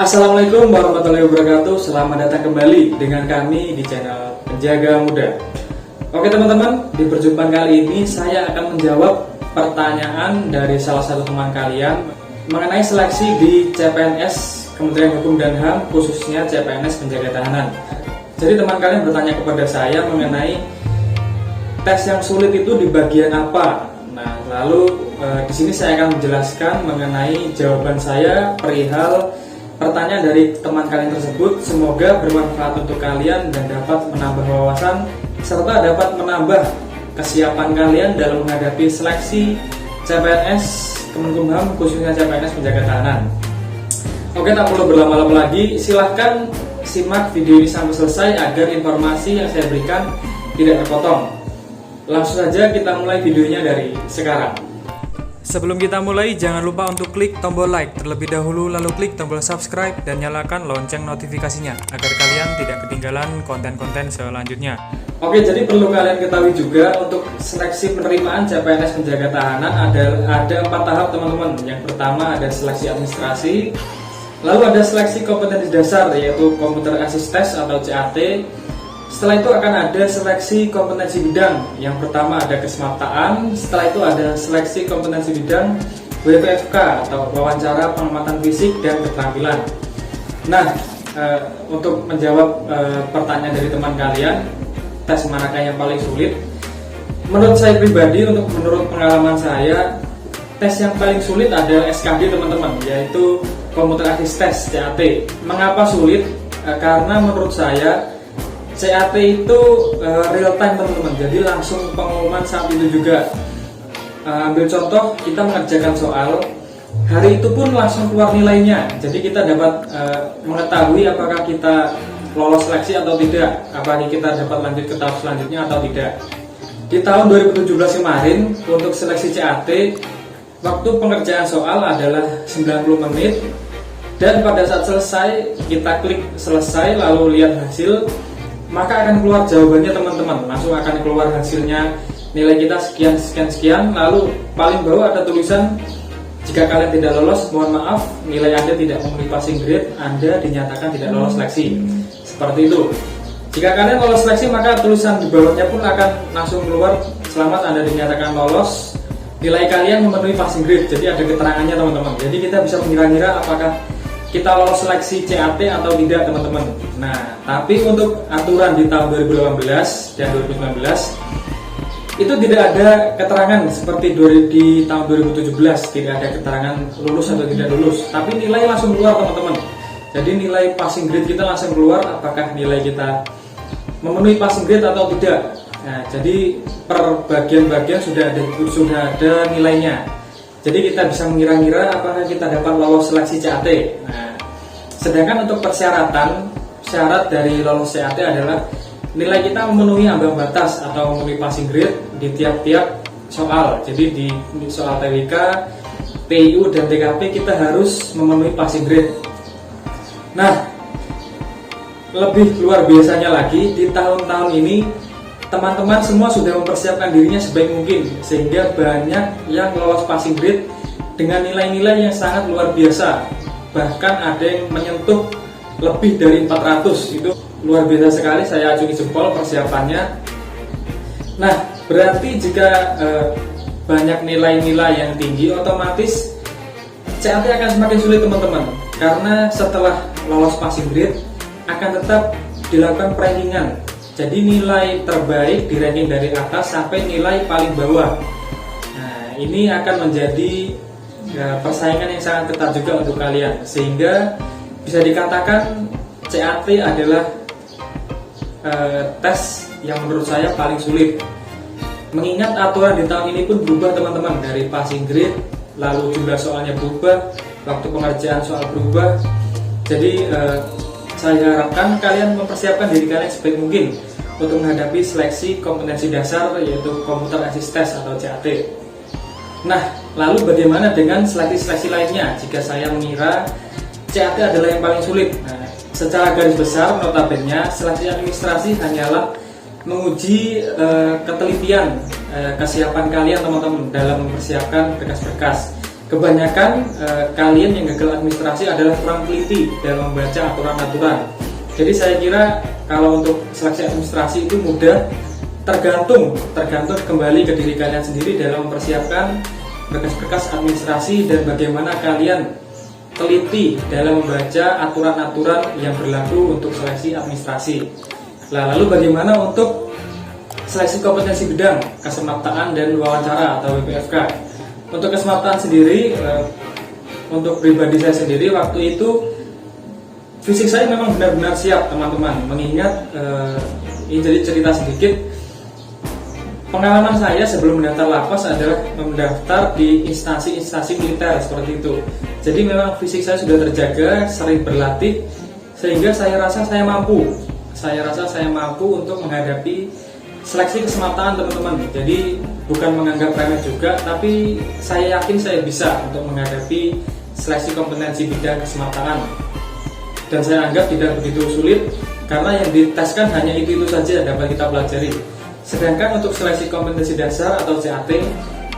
Assalamualaikum warahmatullahi wabarakatuh. Selamat datang kembali dengan kami di channel Penjaga Muda. Oke teman-teman, di perjumpaan kali ini saya akan menjawab pertanyaan dari salah satu teman kalian mengenai seleksi di CPNS Kementerian Hukum dan HAM, khususnya CPNS Penjaga Tahanan. Jadi teman kalian bertanya kepada saya mengenai tes yang sulit itu di bagian apa. Nah, lalu di sini saya akan menjelaskan mengenai jawaban saya perihal pertanyaan dari teman kalian tersebut. Semoga bermanfaat untuk kalian dan dapat menambah wawasan serta dapat menambah kesiapan kalian dalam menghadapi seleksi CPNS Kemenkumham, khususnya CPNS Penjaga Tahanan. Oke, tak perlu berlama-lama lagi, silahkan simak video ini sampai selesai agar informasi yang saya berikan tidak terpotong. Langsung saja kita mulai videonya dari sekarang. Sebelum kita mulai, jangan lupa untuk klik tombol like terlebih dahulu, lalu klik tombol subscribe dan nyalakan lonceng notifikasinya agar kalian tidak ketinggalan konten-konten selanjutnya. Oke, jadi perlu kalian ketahui juga untuk seleksi penerimaan CPNS Penjaga Tahanan ada 4 tahap teman-teman. Yang pertama ada seleksi administrasi, lalu ada seleksi kompetensi dasar yaitu Computer Assist Test atau CAT. Setelah itu akan ada seleksi kompetensi bidang. Yang pertama ada kesemaptaan, setelah itu ada seleksi kompetensi bidang WPFK atau wawancara pengamatan fisik dan keterampilan. Nah, untuk menjawab pertanyaan dari teman kalian, tes manakah yang paling sulit? Menurut saya pribadi, menurut pengalaman saya, tes yang paling sulit adalah SKD teman-teman, yaitu Computer Assist Test (CAT). Mengapa sulit? Karena menurut saya CAT itu real time teman-teman, jadi langsung pengumuman saat itu juga. Ambil contoh, kita mengerjakan soal, hari itu pun langsung keluar nilainya, jadi kita dapat mengetahui apakah kita lolos seleksi atau tidak, apakah kita dapat lanjut ke tahap selanjutnya atau tidak. Di tahun 2017 kemarin, untuk seleksi CAT, waktu pengerjaan soal adalah 90 menit, dan pada saat selesai, kita klik selesai lalu lihat hasil, maka akan keluar jawabannya teman-teman, langsung akan keluar hasilnya, nilai kita sekian, lalu paling bawah ada tulisan, jika kalian tidak lolos, mohon maaf, nilai Anda tidak memenuhi passing grade, Anda dinyatakan tidak lolos seleksi. Seperti itu. Jika kalian lolos seleksi, maka tulisan di bawahnya pun akan langsung keluar, selamat Anda dinyatakan lolos, nilai kalian memenuhi passing grade, jadi ada keterangannya teman-teman. Jadi kita bisa mengira-ngira apakah kita lolos seleksi CAT atau tidak teman-teman. Nah, tapi untuk aturan di tahun 2018 dan 2019 itu tidak ada keterangan seperti di tahun 2017, tidak ada keterangan lulus atau tidak lulus, tapi nilai langsung keluar teman-teman. Jadi nilai passing grade kita langsung keluar, apakah nilai kita memenuhi passing grade atau tidak. Nah, jadi per bagian-bagian sudah ada nilainya. Jadi kita bisa mengira-ngira apakah kita dapat lolos seleksi CAT. Nah, sedangkan untuk persyaratan, syarat dari lolos CAT adalah nilai kita memenuhi ambang batas atau memenuhi passing grade di tiap-tiap soal. Jadi di soal TWK, PIU, dan TKP kita harus memenuhi passing grade. Nah, lebih luar biasanya lagi, di tahun-tahun ini teman-teman semua sudah mempersiapkan dirinya sebaik mungkin, sehingga banyak yang lolos passing grade dengan nilai-nilai yang sangat luar biasa. Bahkan ada yang menyentuh lebih dari 400, itu luar biasa sekali, saya acungi jempol persiapannya. Nah, berarti jika banyak nilai-nilai yang tinggi, otomatis CAT akan semakin sulit teman-teman, karena setelah lolos passing grade akan tetap dilakukan rankingan. Jadi nilai terbaik di ranking dari atas sampai nilai paling bawah. Nah, ini akan menjadi persaingan yang sangat ketat juga untuk kalian, sehingga bisa dikatakan CAT adalah tes yang menurut saya paling sulit. Mengingat aturan di tahun ini pun berubah teman-teman, dari passing grade, lalu jumlah soalnya berubah, waktu pengerjaan soal berubah. Jadi saya harapkan kalian mempersiapkan diri kalian sebaik mungkin untuk menghadapi seleksi kompetensi dasar yaitu Computer Assist Test atau CAT. Nah, lalu bagaimana dengan seleksi-seleksi lainnya jika saya mengira CAT adalah yang paling sulit? Nah, secara garis besar notabene seleksi administrasi hanyalah menguji ketelitian, kesiapan kalian teman-teman dalam mempersiapkan berkas-berkas. kebanyakan kalian yang gagal administrasi adalah kurang teliti dalam membaca aturan-aturan. Jadi saya kira kalau untuk seleksi administrasi itu mudah, tergantung kembali ke diri kalian sendiri dalam mempersiapkan berkas-berkas administrasi dan bagaimana kalian teliti dalam membaca aturan-aturan yang berlaku untuk seleksi administrasi. Lalu bagaimana untuk seleksi kompetensi bidang, kesemaptaan dan wawancara atau WPFK? Untuk kesemaptaan sendiri, untuk pribadi saya sendiri waktu itu fisik saya memang benar-benar siap teman-teman. Mengingat ini jadi cerita sedikit. Pengalaman saya sebelum mendaftar lapas adalah mendaftar di instansi-instansi militer seperti itu. Jadi memang fisik saya sudah terjaga, sering berlatih, sehingga saya rasa saya mampu. Saya rasa saya mampu untuk menghadapi seleksi kesemaptaan teman-teman. Jadi bukan menganggap remeh juga, tapi saya yakin saya bisa untuk menghadapi seleksi kompetensi bidang kesemaptaan. Dan saya anggap tidak begitu sulit karena yang diteskan hanya itu saja yang dapat kita pelajari. Sedangkan untuk seleksi kompetensi dasar atau CAT,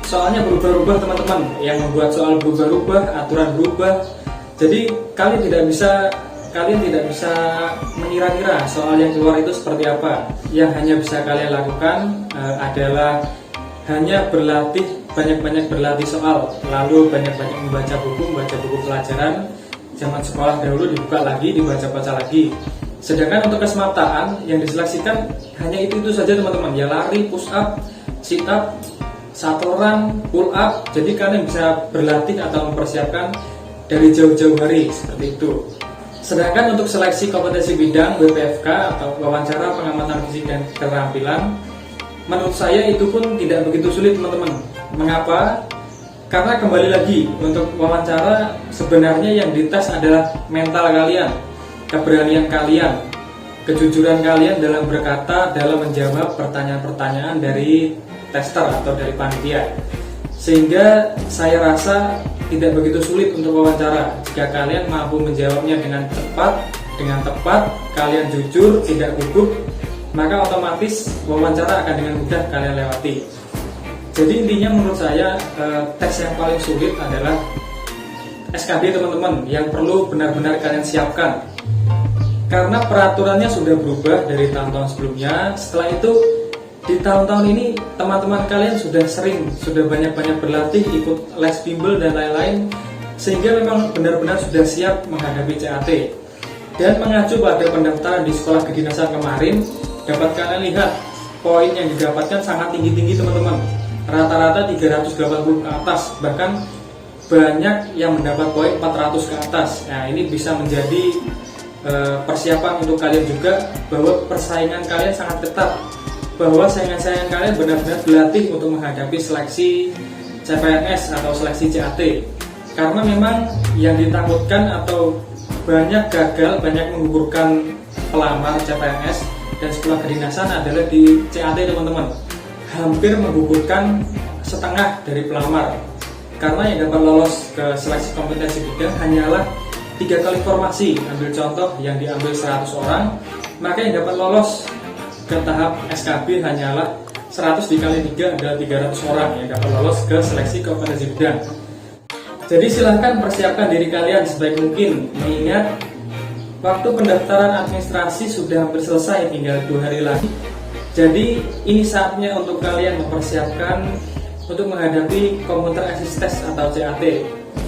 soalnya berubah-ubah teman-teman. Yang membuat soal berubah-ubah, aturan berubah. Jadi kalian tidak bisa mengira-ngira soal yang keluar itu seperti apa. Yang hanya bisa kalian lakukan adalah hanya berlatih, banyak-banyak berlatih soal, lalu banyak-banyak membaca buku pelajaran zaman sekolah dahulu, dibuka lagi, dibaca-baca lagi. Sedangkan untuk kesemaptaan yang diseleksikan hanya itu saja teman-teman, ya lari, push up, sit up, satoran, pull up. Jadi kalian bisa berlatih atau mempersiapkan dari jauh-jauh hari seperti itu. Sedangkan untuk seleksi kompetensi bidang WPFK atau wawancara pengamatan fisik dan keterampilan, menurut saya itu pun tidak begitu sulit teman-teman. Mengapa? Karena kembali lagi untuk wawancara sebenarnya yang dites adalah mental kalian, keberanian kalian, kejujuran kalian dalam berkata, dalam menjawab pertanyaan-pertanyaan dari tester atau dari panitia. Sehingga saya rasa tidak begitu sulit untuk wawancara jika kalian mampu menjawabnya dengan tepat, kalian jujur, tidak gugup, maka otomatis wawancara akan dengan mudah kalian lewati. Jadi intinya menurut saya tes yang paling sulit adalah SKD teman-teman, yang perlu benar-benar kalian siapkan. Karena peraturannya sudah berubah dari tahun-tahun sebelumnya. Setelah itu di tahun-tahun ini teman-teman kalian sudah banyak-banyak berlatih, ikut les bimbel dan lain-lain, sehingga memang benar-benar sudah siap menghadapi CAT. Dan mengacu pada pendaftaran di sekolah kedinasan kemarin, dapat kalian lihat poin yang didapatkan sangat tinggi-tinggi teman-teman. Rata-rata 380 ke atas, bahkan banyak yang mendapat poin 400 ke atas. Nah, ini bisa menjadi persiapan untuk kalian juga, bahwa persaingan kalian sangat ketat, bahwa saingan-saingan kalian benar-benar berlatih untuk menghadapi seleksi CPNS atau seleksi CAT. Karena memang yang ditakutkan atau banyak gagal, banyak menggugurkan pelamar CPNS dan sekolah kedinasan adalah di CAT teman-teman. Hampir menggugurkan setengah dari pelamar, karena yang dapat lolos ke seleksi kompetensi bidang hanyalah 3 kali formasi. Ambil contoh yang diambil 100 orang, maka yang dapat lolos ke tahap SKB hanyalah 100 dikali 3 adalah 300 orang yang dapat lolos ke seleksi kompetensi bidang. Jadi silahkan persiapkan diri kalian sebaik mungkin, mengingat waktu pendaftaran administrasi sudah hampir selesai, tinggal 2 hari lagi. Jadi ini saatnya untuk kalian mempersiapkan untuk menghadapi Computer Assist Test atau CAT.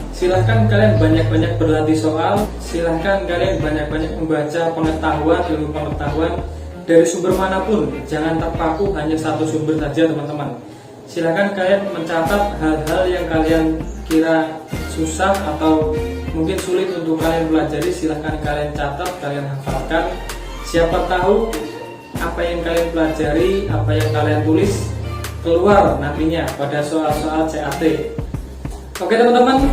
Silahkan kalian banyak-banyak berlatih soal, silahkan kalian banyak-banyak membaca ilmu pengetahuan dari sumber manapun. Jangan terpaku hanya satu sumber saja teman-teman. Silahkan kalian mencatat hal-hal yang kalian kira susah atau mungkin sulit untuk kalian pelajari. Silahkan kalian catat, kalian hafalkan. Siapa tahu apa yang kalian pelajari, apa yang kalian tulis keluar nantinya pada soal-soal CAT. Oke teman-teman,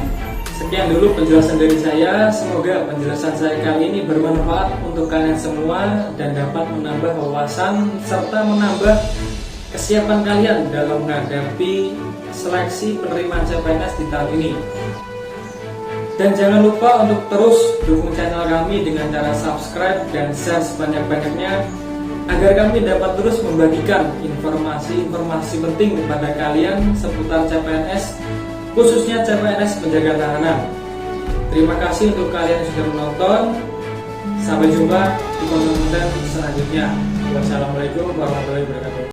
sekian dulu penjelasan dari saya. Semoga penjelasan saya kali ini bermanfaat untuk kalian semua dan dapat menambah wawasan serta menambah kesiapan kalian dalam menghadapi seleksi penerimaan CPNS di tahun ini. Dan jangan lupa untuk terus dukung channel kami dengan cara subscribe dan share sebanyak-banyaknya, agar kami dapat terus membagikan informasi-informasi penting kepada kalian seputar CPNS khususnya CPNS penjaga tahanan. Terima kasih untuk kalian yang sudah menonton. Sampai jumpa di konten-konten selanjutnya. Wassalamualaikum warahmatullahi wabarakatuh.